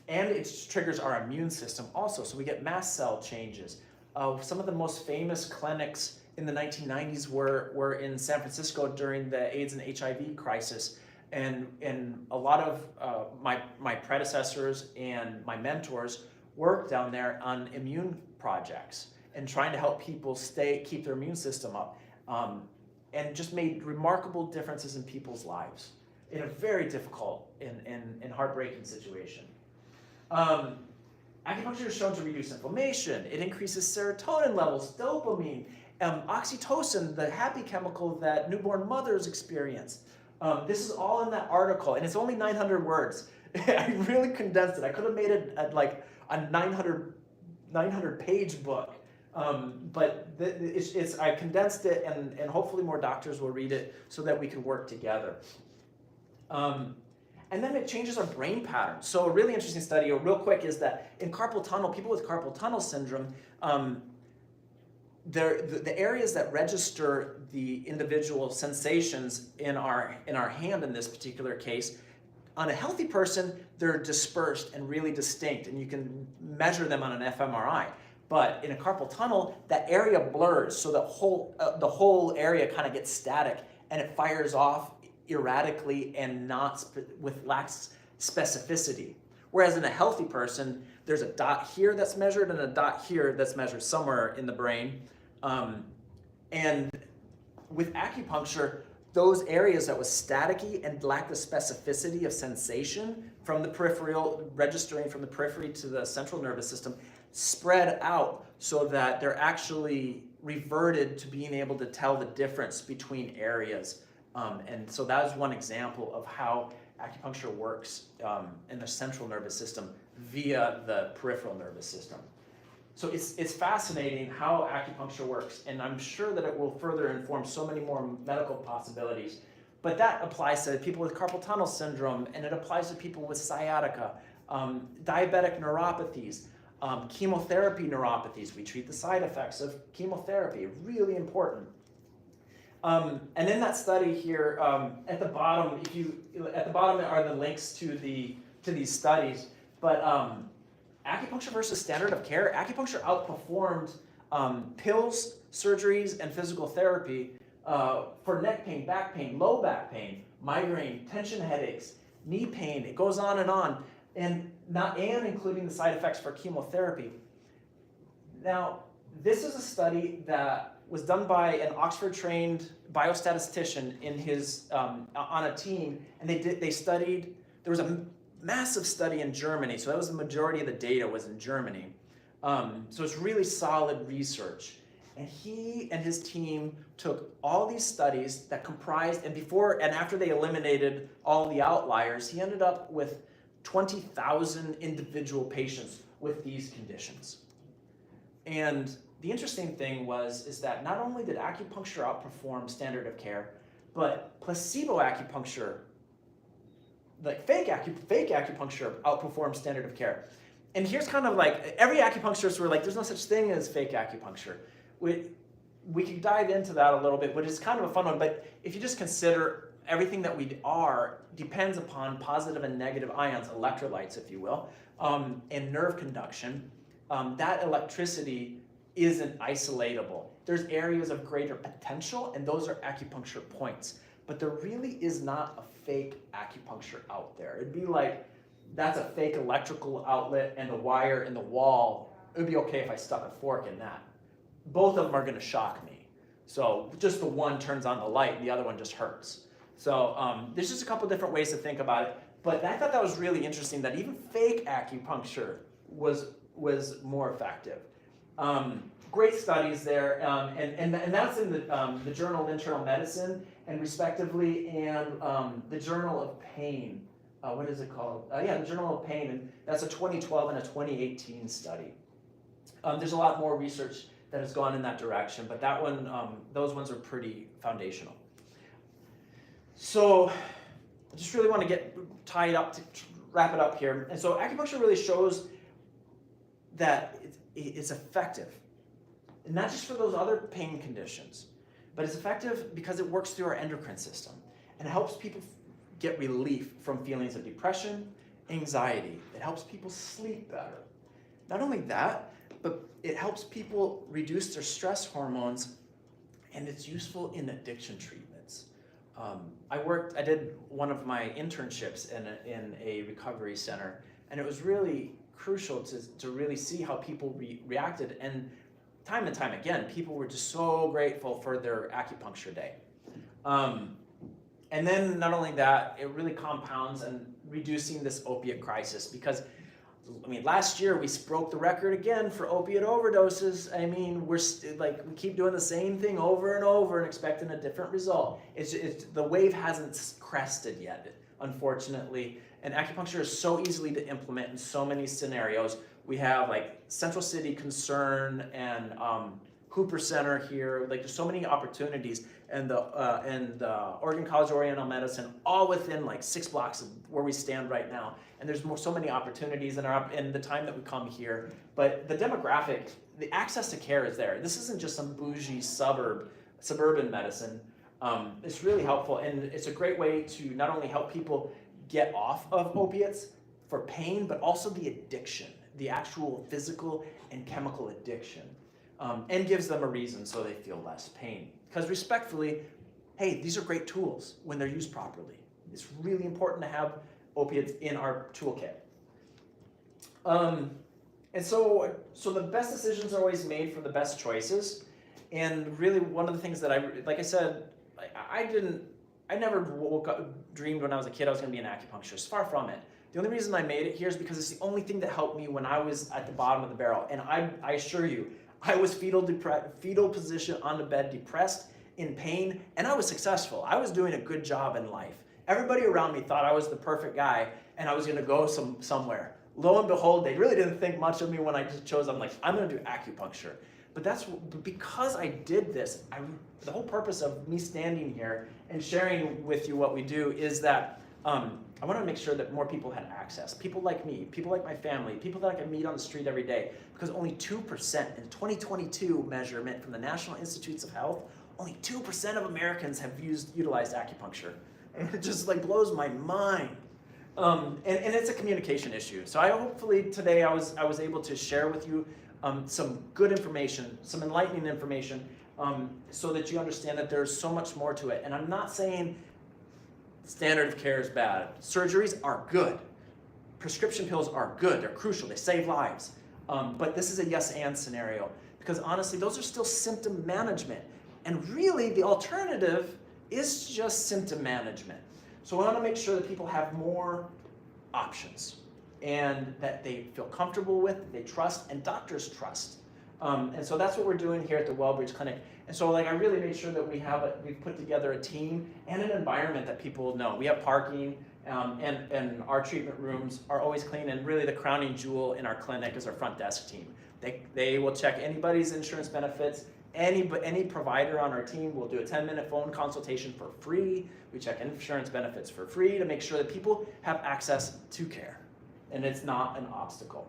And it triggers our immune system also, so we get mast cell changes. Some of the most famous clinics in the 1990s were in San Francisco during the AIDS and HIV crisis. And a lot of my predecessors and my mentors worked down there on immune projects and trying to help people keep their immune system up, and just made remarkable differences in people's lives in a very difficult and heartbreaking situation. Acupuncture is shown to reduce inflammation. It increases serotonin levels, dopamine, oxytocin, the happy chemical that newborn mothers experience. This is all in that article, and it's only 900 words. I really condensed it. I could have made it like a 900 page book, but I condensed it, and hopefully more doctors will read it so that we can work together. And then it changes our brain patterns. So a really interesting study, real quick, is that in carpal tunnel, people with carpal tunnel syndrome, the areas that register the individual sensations in our hand in this particular case, on a healthy person, they're dispersed and really distinct, and you can measure them on an fMRI. But in a carpal tunnel, that area blurs, so the whole area kind of gets static, and it fires off erratically and with lax specificity. Whereas in a healthy person, there's a dot here that's measured and a dot here that's measured somewhere in the brain. And with acupuncture, those areas that was staticky and lacked the specificity of sensation from the peripheral, registering from the periphery to the central nervous system, spread out so that they're actually reverted to being able to tell the difference between areas. And so that is one example of how acupuncture works in the central nervous system via the peripheral nervous system. So it's fascinating how acupuncture works, and I'm sure that it will further inform so many more medical possibilities. But that applies to people with carpal tunnel syndrome, and it applies to people with sciatica, diabetic neuropathies, chemotherapy neuropathies. We treat the side effects of chemotherapy, really important. And in that study here, at the bottom are the links to these studies. But acupuncture versus standard of care, acupuncture outperformed pills, surgeries, and physical therapy for neck pain, back pain, low back pain, migraine, tension headaches, knee pain. It goes on, and including the side effects for chemotherapy. Now, this is a study that was done by an Oxford-trained biostatistician on a team, and they studied. There was a massive study in Germany, so that was the majority of the data was in Germany. So it's really solid research. And he and his team took all these studies that comprised, and after they eliminated all the outliers, he ended up with 20,000 individual patients with these conditions. And the interesting thing is that not only did acupuncture outperform standard of care, but placebo acupuncture, like fake acupuncture, outperformed standard of care. And here's kind of like, every acupuncturist were like, there's no such thing as fake acupuncture. we could dive into that a little bit, but it's kind of a fun one. But if you just consider everything that we are depends upon positive and negative ions, electrolytes, if you will, and nerve conduction, that electricity isn't isolatable. There's areas of greater potential, and those are acupuncture points. But there really is not a fake acupuncture out there. It'd be like, that's a fake electrical outlet and the wire in the wall. It would be okay if I stuck a fork in that. Both of them are going to shock me. So just the one turns on the light, the other one just hurts. So there's just a couple different ways to think about it. But I thought that was really interesting that even fake acupuncture was more effective. Great studies there, and that's in the Journal of Internal Medicine, and respectively, and the Journal of Pain. What is it called? Yeah, the Journal of Pain, and that's a 2012 and a 2018 study. There's a lot more research that has gone in that direction, but that one, those ones are pretty foundational. So I just really want to get tied up to wrap it up here. And so acupuncture really shows that it's effective. And not just for those other pain conditions, but it's effective because it works through our endocrine system and it helps people get relief from feelings of depression, anxiety. It helps people sleep better. Not only that, but it helps people reduce their stress hormones, and it's useful in addiction treatments. I did one of my internships in a recovery center, and it was really crucial to really see how people reacted. And time again, people were just so grateful for their acupuncture day. And then not only that, it really compounds and reducing this opiate crisis, because I mean, last year we broke the record again for opiate overdoses. I mean, we keep doing the same thing over and over and expecting a different result. It's the wave hasn't crested yet, unfortunately. And acupuncture is so easily to implement in so many scenarios. We have like Central City Concern and Hooper Center here. Like, there's so many opportunities, and the Oregon College of Oriental Medicine, all within like 6 blocks of where we stand right now. And there's so many opportunities in the time that we come here. But the demographic, the access to care is there. This isn't just some bougie suburban medicine. It's really helpful, and it's a great way to not only help people get off of opiates for pain, but also the addiction, the actual physical and chemical addiction, and gives them a reason so they feel less pain. Because respectfully, hey, these are great tools when they're used properly. It's really important to have opiates in our toolkit. And so the best decisions are always made from the best choices. And really, one of the things that like I said, I never dreamed when I was a kid I was going to be an acupuncturist. Far from it. The only reason I made it here is because it's the only thing that helped me when I was at the bottom of the barrel. And I assure you, I was fetal position on the bed, depressed, in pain, and I was successful. I was doing a good job in life. Everybody around me thought I was the perfect guy and I was going to go somewhere. Lo and behold, they really didn't think much of me when I just chose. I'm like, I'm going to do acupuncture. But because I did this, the whole purpose of me standing here and sharing with you what we do is that I want to make sure that more people had access. People like me, people like my family, people that I can meet on the street every day. Because only 2% in 2022 measurement from the National Institutes of Health, only 2% of Americans have utilized acupuncture. And it just like blows my mind. And it's a communication issue. So hopefully today I was able to share with you some good information, some enlightening information, so that you understand that there's so much more to it. And I'm not saying standard of care is bad. Surgeries are good. Prescription pills are good. They're crucial. They save lives. But this is a yes and scenario, because honestly, those are still symptom management. And really, the alternative is just symptom management. So I want to make sure that people have more options and that they feel comfortable with, they trust, and doctors trust. And so that's what we're doing here at the WellBridge Clinic. And so I really made sure that we've put together a team and an environment that people know. We have parking, and our treatment rooms are always clean, and really the crowning jewel in our clinic is our front desk team. They will check anybody's insurance benefits. Any provider on our team will do a 10-minute phone consultation for free. We check insurance benefits for free to make sure that people have access to care and it's not an obstacle.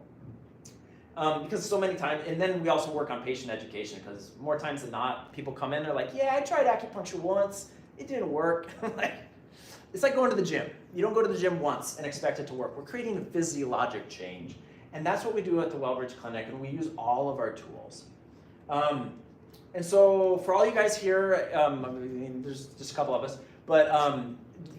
because so many times, and then we also work on patient education because more times than not, people come in, they're like, yeah, I tried acupuncture once, it didn't work. It's like going to the gym. You don't go to the gym once and expect it to work. We're creating a physiologic change. And that's what we do at the WellBridge Clinic, and we use all of our tools. And so for all you guys here, I mean, there's just a couple of us, but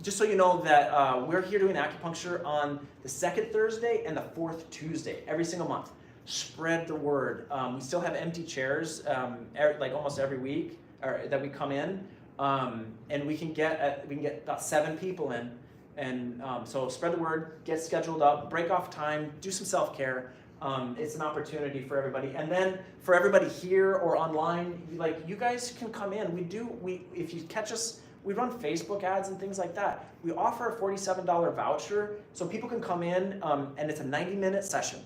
just so you know that we're here doing acupuncture on the second Thursday and the fourth Tuesday, every single month. Spread the word. We still have empty chairs like almost every week that we come in. And we can get about 7 people in, and so spread the word, get scheduled up, break off time, do some self-care. It's an opportunity for everybody, and then for everybody here or online, like you guys can come in. If you catch us, we run Facebook ads and things like that. We offer a $47 voucher so people can come in, and it's a 90-minute session.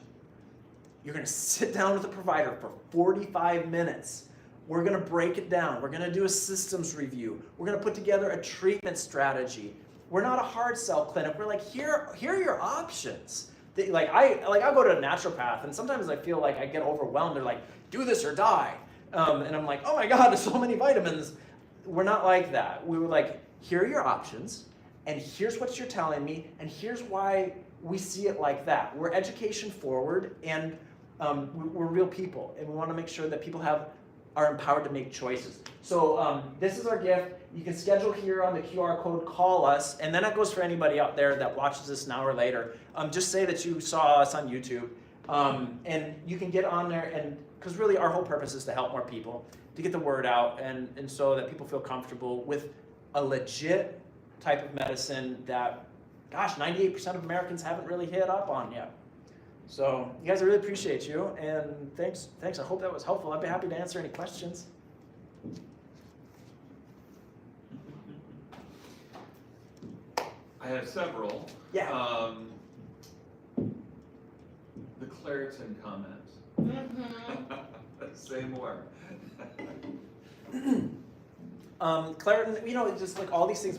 You're going to sit down with the provider for 45 minutes. We're going to break it down. We're going to do a systems review. We're going to put together a treatment strategy. We're not a hard sell clinic. We're like, here are your options. I'll go to a naturopath, and sometimes I feel like I get overwhelmed. They're like, do this or die. And I'm like, oh my God, there's so many vitamins. We're not like that. We were like, here are your options, and here's what you're telling me, and here's why we see it like that. We're education forward, and we're real people, and we want to make sure that people are empowered to make choices. So this is our gift. You can schedule here on the QR code, call us, and then that goes for anybody out there that watches this now or later. Just say that you saw us on YouTube, and you can get on there, and because really our whole purpose is to help more people, to get the word out, and so that people feel comfortable with a legit type of medicine that, gosh, 98% of Americans haven't really hit up on yet. So, you guys, I really appreciate you, and thanks. I hope that was helpful. I'd be happy to answer any questions. I have several. Yeah. The Claritin comment. Say more. Claritin, just like all these things,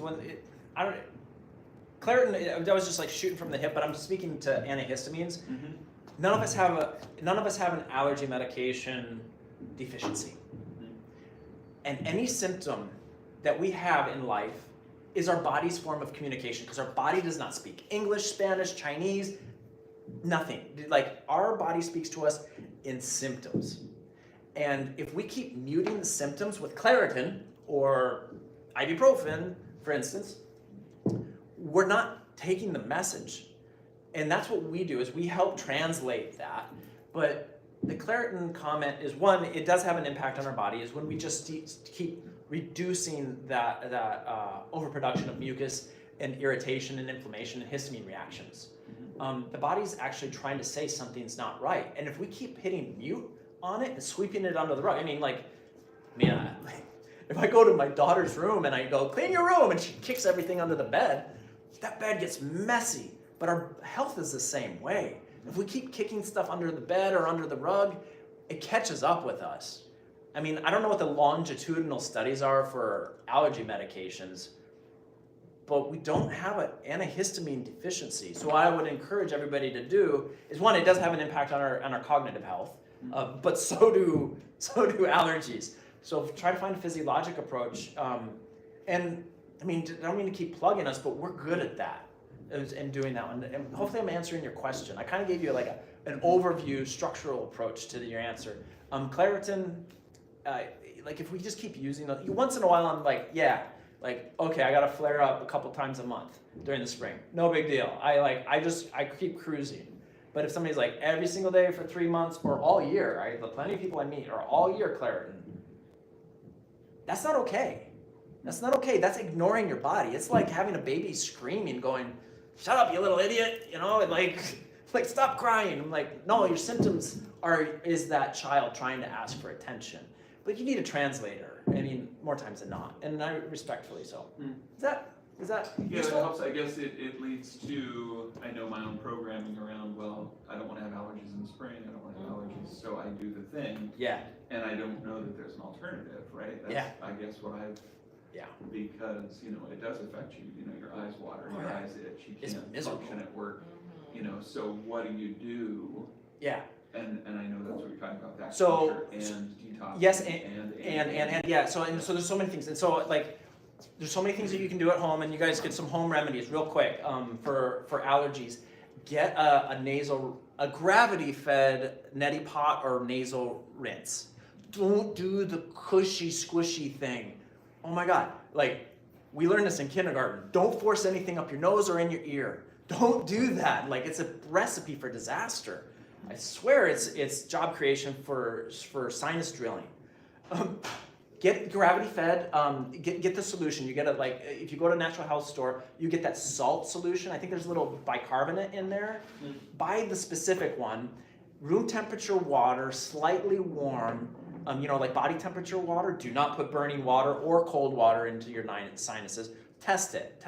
Claritin, I was just like shooting from the hip, but I'm speaking to antihistamines. Mm-hmm. None of us have an allergy medication deficiency. Mm-hmm. And any symptom that we have in life is our body's form of communication, because our body does not speak English, Spanish, Chinese, nothing. Like, our body speaks to us in symptoms. And if we keep muting the symptoms with Claritin or ibuprofen, for instance, we're not taking the message. And that's what we do, is we help translate that. But the Claritin comment is, one, it does have an impact on our body, is when we just keep reducing that overproduction of mucus and irritation and inflammation and histamine reactions. The body's actually trying to say something's not right. And if we keep hitting mute on it and sweeping it under the rug, if I go to my daughter's room and I go, clean your room, and she kicks everything under the bed, that bed gets messy. But our health is the same way. If we keep kicking stuff under the bed or under the rug, it catches up with us. I don't know what the longitudinal studies are for allergy medications, but we don't have an antihistamine deficiency. So what I would encourage everybody to do is, one, it does have an impact on our cognitive health, but so do allergies. So try to find a physiologic approach. And I don't mean to keep plugging us, but we're good at that and doing that one. And hopefully I'm answering your question. I kind of gave you like an overview, structural approach to your answer. Claritin, if we just keep using it, once in a while I'm like, okay, I got to flare up a couple times a month during the spring. No big deal. I keep cruising. But if somebody's like every single day for 3 months or all year, right? The plenty of people I meet are all year Claritin. That's not okay. That's not okay. That's ignoring your body. It's like having a baby screaming, going, "Shut up, you little idiot!" Like stop crying. I'm like, no, your symptoms is that child trying to ask for attention. But you need a translator. More times than not, and I respectfully so. Is that yeah, useful? That helps. I guess it leads to, I know my own programming around, well, I don't want to have allergies in the spring, I don't want to have allergies, so I do the thing. Yeah. And I don't know that there's an alternative, right? That's, I guess what I've, because, it does affect you, your eyes water, your eyes itch, you can't function at work, so what do you do? Yeah. And I know that's what you're talking about, that So- and detox. yes, and yeah, so there's so many things, and so like, there's so many things that you can do at home, and you guys get some home remedies real quick, for allergies. Get a gravity-fed neti pot or nasal rinse. Don't do the cushy, squishy thing. Oh my God, like, we learned this in kindergarten. Don't force anything up your nose or in your ear. Don't do that. Like, it's a recipe for disaster. I swear it's job creation for sinus drilling. Get gravity fed, get the solution. You get it, like, if you go to a natural health store, you get that salt solution. I think there's a little bicarbonate in there. Buy the specific one. Room temperature water, slightly warm, like body temperature water. Do not put burning water or cold water into your sinuses. Test it.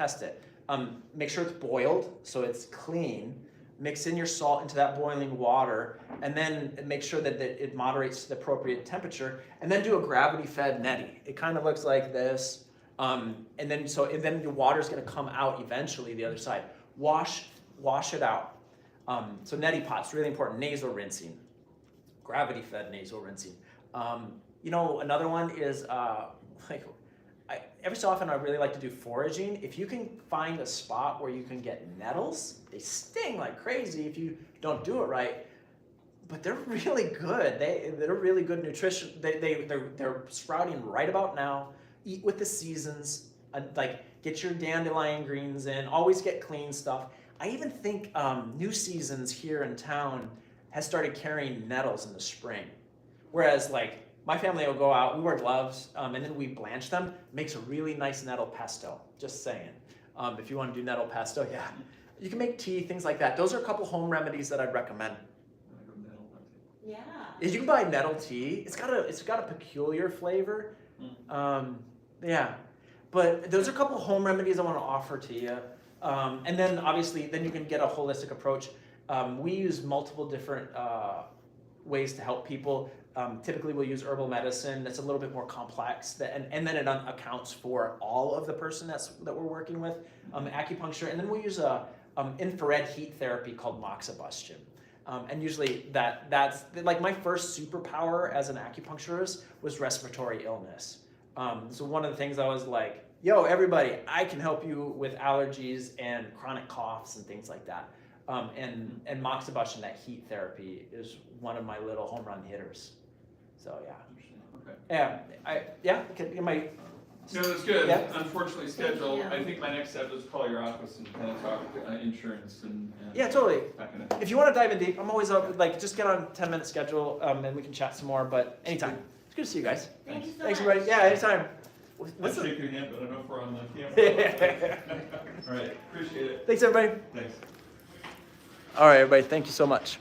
Make sure it's boiled so it's clean. Mix in your salt into that boiling water, and then make sure that it moderates to the appropriate temperature, and then do a gravity-fed neti. It kind of looks like this, and then the water's going to come out eventually the other side. Wash it out. So neti pot's really important. Nasal rinsing, gravity-fed nasal rinsing. Another one is every so often I really like to do foraging. If you can find a spot where you can get nettles, they sting like crazy if you don't do it right, but they're really good. They're really good nutrition. They're sprouting right about now. Eat with the seasons. Get your dandelion greens in. Always get clean stuff. I even think New Seasons here in town has started carrying nettles in the spring, whereas my family will go out, we wear gloves, and then we blanch them. Makes a really nice nettle pesto, just saying. If you want to do nettle pesto, yeah. You can make tea, things like that. Those are a couple home remedies that I'd recommend. Yeah. You can buy nettle tea. It's got a peculiar flavor. Yeah. But those are a couple home remedies I want to offer to you. And then obviously, then you can get a holistic approach. We use multiple different ways to help people. Typically we'll use herbal medicine that's a little bit more complex, and then it accounts for all of the person that we're working with. Acupuncture, and then we use a infrared heat therapy called moxibustion. And usually that's like my first superpower as an acupuncturist was respiratory illness. So one of the things I was like, yo, everybody, I can help you with allergies and chronic coughs and things like that. And moxibustion, that heat therapy, is one of my little home run hitters. So yeah. Okay. No, that's good. Yeah. Unfortunately scheduled. Thank you. I think my next step is call your office and kind of talk insurance and Yeah, totally. that kind of. If you want to dive in deep, I'm always up. Just get on a 10-minute schedule, and we can chat some more. But anytime. It's good to see you guys. Thank you so Thanks, much. everybody. Yeah, anytime. I'll shake your hand, but I don't know if we're on the camera. All right, appreciate it. Thanks, everybody. Thanks. All right, everybody. Thank you so much.